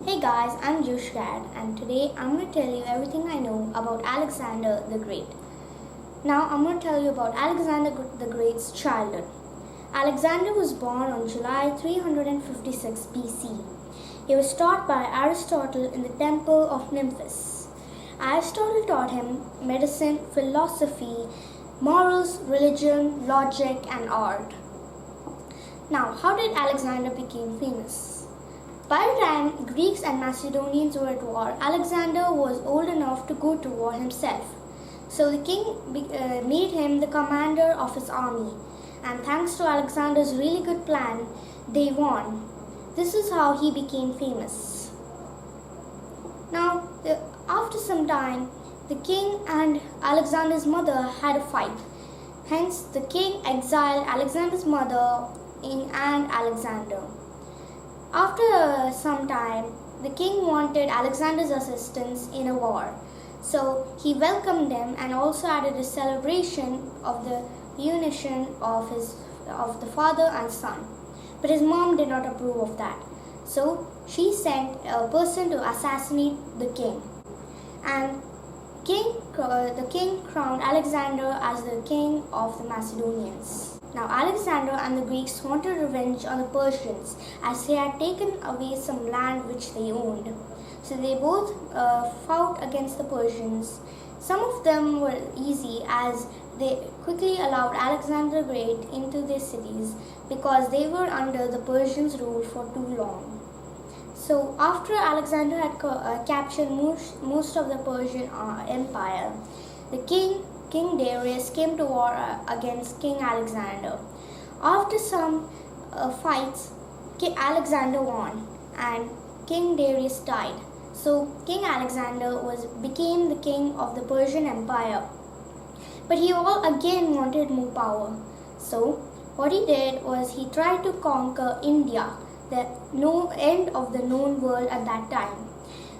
Hey guys, I'm Garrett and today I'm going to tell you everything I know about Alexander the Great. Now I'm going to tell you about Alexander the Great's childhood. Alexander was born on July 356 BC. He was taught by Aristotle in the temple of Memphis. Aristotle taught him medicine, philosophy, morals, religion, logic and art. Now, how did Alexander become famous? By the time Greeks and Macedonians were at war, Alexander was old enough to go to war himself. So the king made him the commander of his army. And thanks to Alexander's really good plan, they won. This is how he became famous. Now, after some time, the king and Alexander's mother had a fight. Hence, the king exiled Alexander's mother and Alexander. After some time, the king wanted Alexander's assistance in a war. So he welcomed them and also added a celebration of the union of the father and son. But his mom did not approve of that. So she sent a person to assassinate the king. And the king crowned Alexander as the king of the Macedonians. Now Alexander and the Greeks wanted revenge on the Persians as they had taken away some land which they owned. So they both fought against the Persians. Some of them were easy as they quickly allowed Alexander the Great into their cities because they were under the Persians' rule for too long. So after Alexander had captured most of the Persian Empire, the King Darius came to war against King Alexander. After some fights, Alexander won and King Darius died. So King Alexander became the king of the Persian Empire. But he again wanted more power. So what he did was he tried to conquer India, the end of the known world at that time.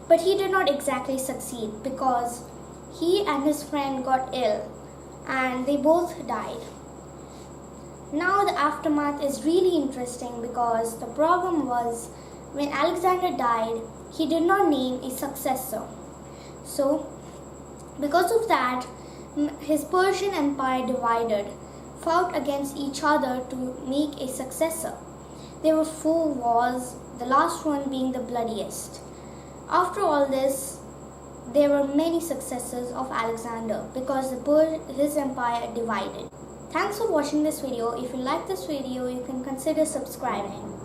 But he did not exactly succeed because he and his friend got ill and they both died. Now the aftermath is really interesting because the problem was when Alexander died, he did not name a successor. So because of that, his Persian Empire divided, fought against each other to make a successor. There were 4 wars, the last one being the bloodiest. After all this, there were many successors of Alexander because his empire divided. Thanks for watching this video. If you like this video, you can consider subscribing.